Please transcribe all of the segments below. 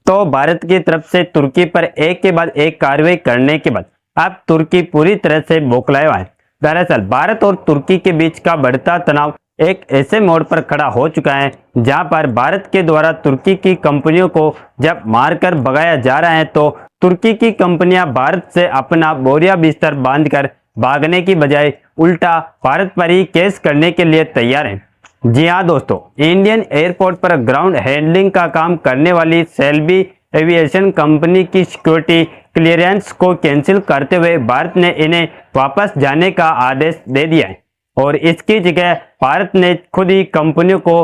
तो भारत की तरफ से तुर्की पर एक के बाद एक कार्रवाई करने के बाद अब तुर्की पूरी तरह से बौखलाया हुआ है। दरअसल भारत और तुर्की के बीच का बढ़ता तनाव एक ऐसे मोड़ पर खड़ा हो चुका है जहां पर भारत के द्वारा तुर्की की कंपनियों को जब मारकर भगाया जा रहा है तो तुर्की की कंपनियां भारत से अपना बोरिया बिस्तर बांधकर भागने की बजाय उल्टा भारत पर ही केस करने के लिए तैयार हैं। जी हाँ दोस्तों, इंडियन एयरपोर्ट पर ग्राउंड हैंडलिंग का काम करने वाली सेल्बी एविएशन कंपनी की सिक्योरिटी क्लियरेंस को कैंसिल करते हुए भारत ने इन्हें वापस जाने का आदेश दे दिया है और इसकी जगह भारत ने खुद ही कंपनियों को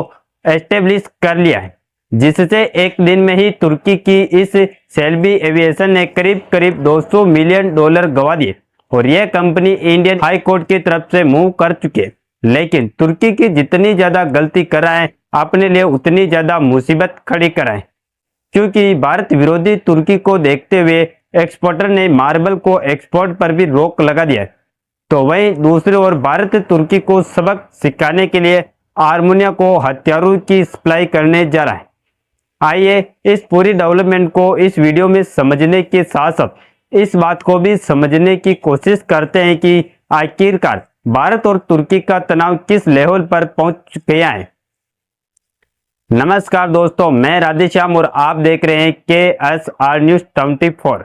एस्टेब्लिश कर लिया है, जिससे एक दिन में ही तुर्की की इस सेल्बी एविएशन ने करीब 200 मिलियन डॉलर गंवा दिए और यह कंपनी इंडियन हाई कोर्ट की तरफ से मूव कर चुकी है। लेकिन तुर्की की जितनी ज्यादा गलती कर रहा है अपने लिए उतनी ज्यादा मुसीबत खड़ी कराए, क्योंकि भारत विरोधी तुर्की को देखते हुए एक्सपोर्टर ने मार्बल को एक्सपोर्ट पर भी रोक लगा दिया है। तो वहीं दूसरी ओर भारत तुर्की को सबक सिखाने के लिए आर्मेनिया को हथियारों की सप्लाई करने जा रहा है। आइए इस पूरी डेवलपमेंट को इस वीडियो में समझने के साथ साथ इस बात को भी समझने की कोशिश करते हैं कि आखिरकार भारत और तुर्की का तनाव किस लेवल पर पहुंच गया है। नमस्कार दोस्तों, मैं राधेश्याम और आप देख रहे हैं KSR न्यूज 24।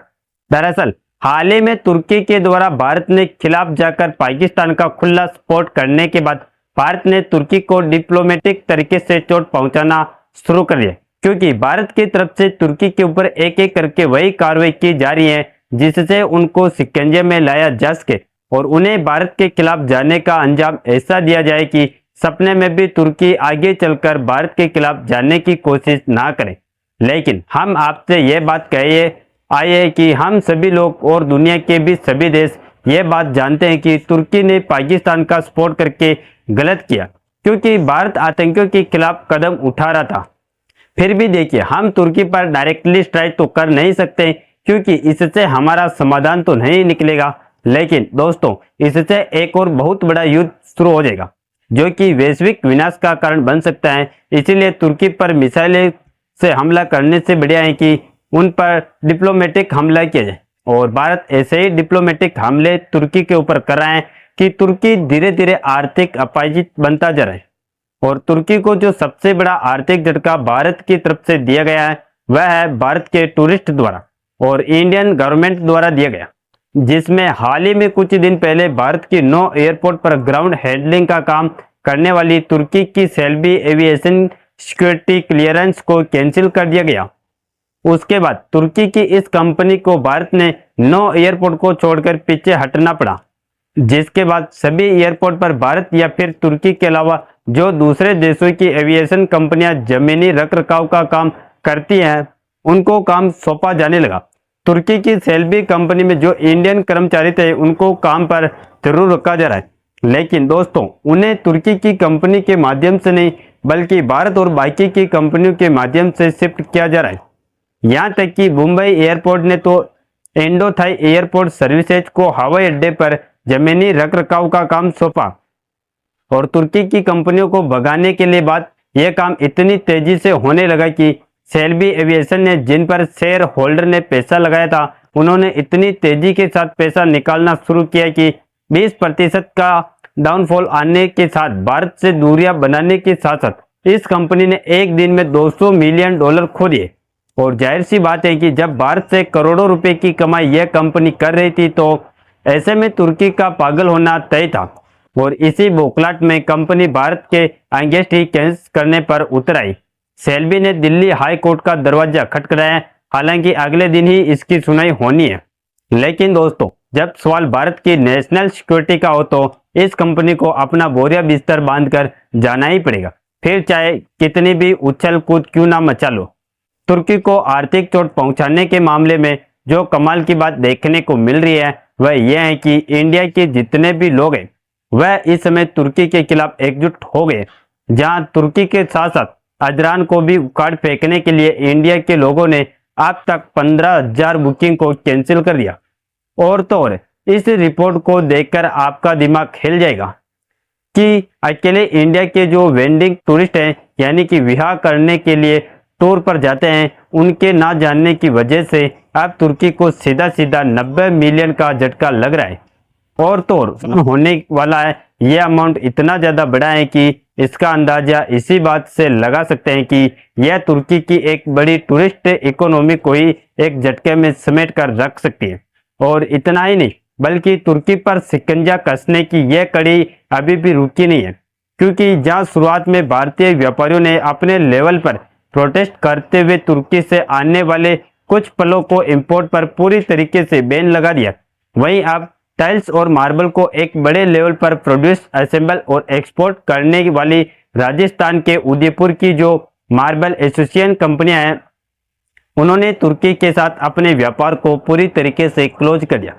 दरअसल हाल ही में तुर्की के द्वारा भारत ने खिलाफ जाकर पाकिस्तान का खुला सपोर्ट करने के बाद भारत ने तुर्की को डिप्लोमेटिक तरीके से चोट पहुंचाना शुरू कर दिया, क्योंकि भारत की तरफ से तुर्की के ऊपर एक एक करके वही कार्रवाई की जा रही है जिससे उनको शिकंजे में लाया जा सके और उन्हें भारत के खिलाफ जाने का अंजाम ऐसा दिया जाए कि सपने में भी तुर्की आगे चलकर भारत के खिलाफ जाने की कोशिश ना करे। लेकिन हम आपसे ये बात कहिए आइए कि हम सभी लोग और दुनिया के भी सभी देश ये बात जानते हैं कि तुर्की ने पाकिस्तान का सपोर्ट करके गलत किया, क्योंकि भारत आतंकियों के खिलाफ कदम उठा रहा था। फिर भी देखिए, हम तुर्की पर डायरेक्टली स्ट्राइक तो कर नहीं सकते क्योंकि इससे हमारा समाधान तो नहीं निकलेगा, लेकिन दोस्तों इससे एक और बहुत बड़ा युद्ध शुरू हो जाएगा जो कि वैश्विक विनाश का कारण बन सकता है। इसीलिए तुर्की पर मिसाइलें से हमला करने से बढ़िया है कि उन पर डिप्लोमेटिक हमला किया जाए और भारत ऐसे ही डिप्लोमेटिक हमले तुर्की के ऊपर कर रहा है कि तुर्की धीरे धीरे आर्थिक अपाहिज बनता जा रहा है और तुर्की को जो सबसे बड़ा आर्थिक झटका भारत की तरफ से दिया गया है वह है भारत के टूरिस्ट द्वारा और इंडियन गवर्नमेंट द्वारा दिया गया, जिसमें हाल ही में कुछ दिन पहले भारत की 9 एयरपोर्ट पर ग्राउंड हैंडलिंग का काम करने वाली तुर्की की सेल्बी एविएशन सिक्योरिटी क्लियरेंस को कैंसिल कर दिया गया। उसके बाद तुर्की की इस कंपनी को भारत ने 9 एयरपोर्ट को छोड़कर पीछे हटना पड़ा, जिसके बाद सभी एयरपोर्ट पर भारत या फिर तुर्की के अलावा जो दूसरे देशों की एविएशन कंपनियां जमीनी रखरखाव का काम करती हैं उनको काम सौंपा जाने लगा। तुर्की की सेल्बी कंपनी में जो इंडियन कर्मचारी थे उनको काम पर जरूर रखा जा रहा है, लेकिन दोस्तों उन्हें तुर्की की कंपनी के माध्यम से नहीं बल्कि भारत और बाकी की कंपनियों के माध्यम से शिफ्ट किया जा रहा है। यहाँ तक कि मुंबई एयरपोर्ट ने तो इंडोथाई एयरपोर्ट सर्विसेज को हवाई अड्डे पर जमीनी रखरखाव का काम सौंपा और तुर्की की कंपनियों को भगाने के लिए बाद यह काम इतनी तेजी से होने लगा कि सेल्बी एविएशन ने जिन पर शेयर होल्डर ने पैसा लगाया था उन्होंने इतनी तेजी के साथ पैसा निकालना शुरू किया कि 20% का डाउनफॉल आने के साथ भारत से दूरियां बनाने के साथ साथ इस कंपनी ने एक दिन में 200 मिलियन डॉलर खो दिए। और जाहिर सी बात है कि जब भारत से करोड़ों रुपए की कमाई यह कंपनी कर रही थी तो ऐसे में तुर्की का पागल होना तय था और इसी बौखलाहट में कंपनी भारत के अगेंस्ट ही केस करने पर उतर आई। सेल्बी ने दिल्ली हाई कोर्ट का दरवाजा खटखटाया, हालांकि अगले दिन ही इसकी सुनवाई होनी है। लेकिन दोस्तों जब सवाल भारत की नेशनल सिक्योरिटी का हो तो इस कंपनी को अपना बोरिया बिस्तर बांधकर जाना ही पड़ेगा, फिर चाहे कितनी भी उछल कूद क्यों ना मचा लो। तुर्की को आर्थिक चोट पहुंचाने के मामले में जो कमाल की बात देखने को मिल रही है वह यह है कि इंडिया के जितने भी लोग हैं वह इस समय तुर्की के खिलाफ एकजुट हो गए, जहां तुर्की के साथ साथ अजरान को भी उखाड़ फेंकने के लिए इंडिया के लोगों ने अब तक 15,000 बुकिंग को कैंसिल कर दिया। और तो और इस रिपोर्ट को देखकर आपका दिमाग हिल जाएगा कि अकेले इंडिया के जो वेंडिंग टूरिस्ट हैं यानी कि विवाह करने के लिए टूर पर जाते हैं, उनके ना जानने की वजह से अब तुर्की को सीधा सीधा 90 मिलियन का झटका लग रहा है। और तो और होने वाला है, यह अमाउंट इतना ज़्यादा बड़ा है कि इसका अंदाजा इसी बात से लगा सकते हैं कि यह तुर्की की एक बड़ी टूरिस्ट इकोनॉमी को ही एक झटके में समेट कर रख सकती है। और इतना ही नहीं, बल्कि तुर्की पर शिकंजा कसने की यह कड़ी अभी भी रुकी नहीं है, क्योंकि जहां शुरुआत में भारतीय व्यापारियों ने अपने लेवल पर प्रोटेस्ट करते हुए तुर्की से आने वाले कुछ फलों को इंपोर्ट पर पूरी तरीके से बैन लगा दिया, वहीं अब टाइल्स और मार्बल को एक बड़े लेवल पर प्रोड्यूस, असेंबल और एक्सपोर्ट करने वाली राजस्थान के उदयपुर की जो मार्बल एसोसिएशन कंपनियां हैं, उन्होंने तुर्की के साथ अपने व्यापार को पूरी तरीके से क्लोज कर दिया।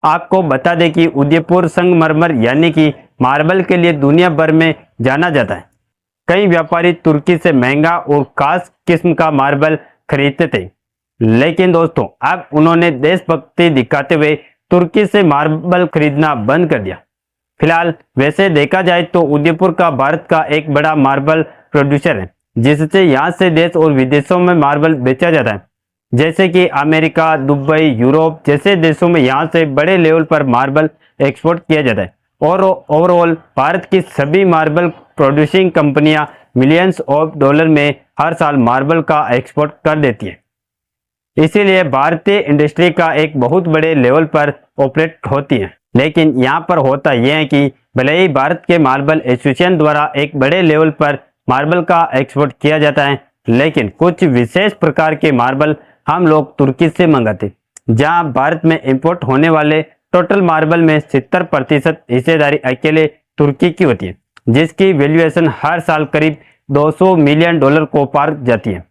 आपको बता दें कि उदयपुर संगमरमर यानी कि मार्बल के लिए दुनिया भर में जाना जाता है। कई व्यापारी तुर्की से महंगा और खास किस्म का मार्बल खरीदते थे, लेकिन दोस्तों अब उन्होंने देशभक्ति दिखाते हुए तुर्की से मार्बल खरीदना बंद कर दिया। फिलहाल वैसे देखा जाए तो उदयपुर का भारत का एक बड़ा मार्बल प्रोड्यूसर है, जिससे यहाँ से देश और विदेशों में मार्बल बेचा जाता है, जैसे कि अमेरिका, दुबई, यूरोप जैसे देशों में यहाँ से बड़े लेवल पर मार्बल एक्सपोर्ट किया जाता है। और ओवरऑल भारत की सभी मार्बल प्रोड्यूसिंग कंपनियां मिलियंस ऑफ डॉलर में हर साल मार्बल का एक्सपोर्ट कर देती है। इसीलिए भारतीय इंडस्ट्री का एक बहुत बड़े लेवल पर ऑपरेट होती है। लेकिन यहाँ पर होता यह है कि भले ही भारत के मार्बल एसोसिएशन द्वारा एक बड़े लेवल पर मार्बल का एक्सपोर्ट किया जाता है, लेकिन कुछ विशेष प्रकार के मार्बल हम लोग तुर्की से मंगाते, जहां भारत में इंपोर्ट होने वाले टोटल मार्बल में 70% हिस्सेदारी अकेले तुर्की की होती है, जिसकी वैल्यूएशन हर साल करीब 200 मिलियन डॉलर को पार जाती है।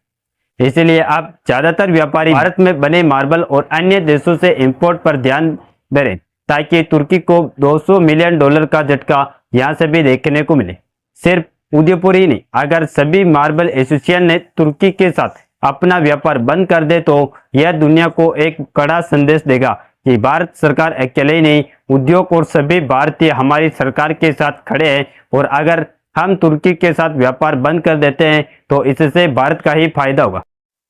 इसलिए अब ज्यादातर व्यापारी भारत में बने मार्बल और अन्य देशों से इंपोर्ट पर ध्यान दे रहे, ताकि तुर्की को 200 मिलियन डॉलर का झटका यहां से भी देखने को मिले। सिर्फ उदयपुर ही नहीं, अगर सभी मार्बल एसोसिएशन ने तुर्की के साथ अपना व्यापार बंद कर दे तो यह दुनिया को एक कड़ा संदेश देगा कि भारत सरकार अकेले ही नहीं, उद्योग और सभी भारतीय हमारी सरकार के साथ खड़े हैं। और अगर हम तुर्की के साथ व्यापार बंद कर देते हैं तो इससे भारत का ही फायदा होगा,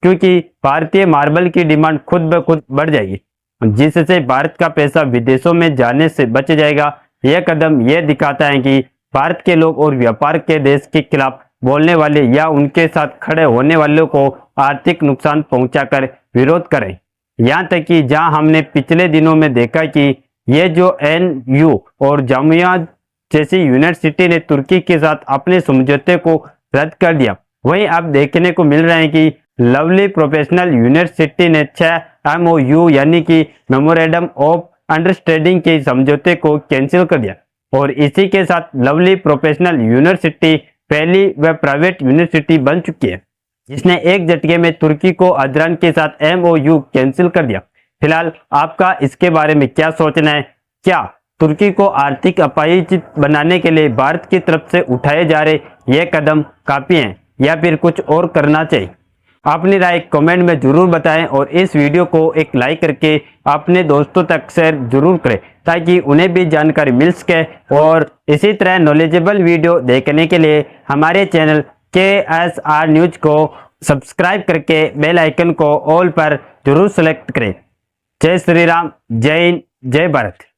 क्योंकि भारतीय मार्बल की डिमांड खुद ब खुद बढ़ जाएगी, जिससे भारत का पैसा विदेशों में जाने से बच जाएगा। यह कदम यह दिखाता है कि भारत के लोग और व्यापार के देश के खिलाफ बोलने वाले या उनके साथ खड़े होने वालों को आर्थिक नुकसान पहुंचाकर विरोध करें। यहाँ तक कि जहां हमने पिछले दिनों में देखा कि ये जो NU और जामिया जैसी यूनिवर्सिटी ने तुर्की के साथ अपने समझौते को रद्द कर दिया, वहीं अब देखने को मिल रहा है कि लवली प्रोफेशनल यूनिवर्सिटी ने 6 MOU यानी कि मेमोरेंडम ऑफ अंडरस्टैंडिंग के समझौते को कैंसिल कर दिया। और इसी के साथ लवली प्रोफेशनल यूनिवर्सिटी पहली व प्राइवेट यूनिवर्सिटी बन चुकी है, जिसने एक झटके में तुर्की को अजरान के साथ MOU कैंसिल कर दिया। फिलहाल आपका इसके बारे में क्या सोचना है? क्या तुर्की को आर्थिक अपाहिजित बनाने के लिए भारत की तरफ से उठाए जा रहे ये कदम काफी हैं या फिर कुछ और करना चाहिए? अपनी राय कमेंट में जरूर बताएं और इस वीडियो को एक लाइक करके अपने दोस्तों तक शेयर जरूर करें, ताकि उन्हें भी जानकारी मिल सके। और इसी तरह नॉलेजेबल वीडियो देखने के लिए हमारे चैनल KSR न्यूज को सब्सक्राइब करके बेल आइकन को ऑल पर जरूर सेलेक्ट करें। जय श्री राम, जय हिंद, जय भारत।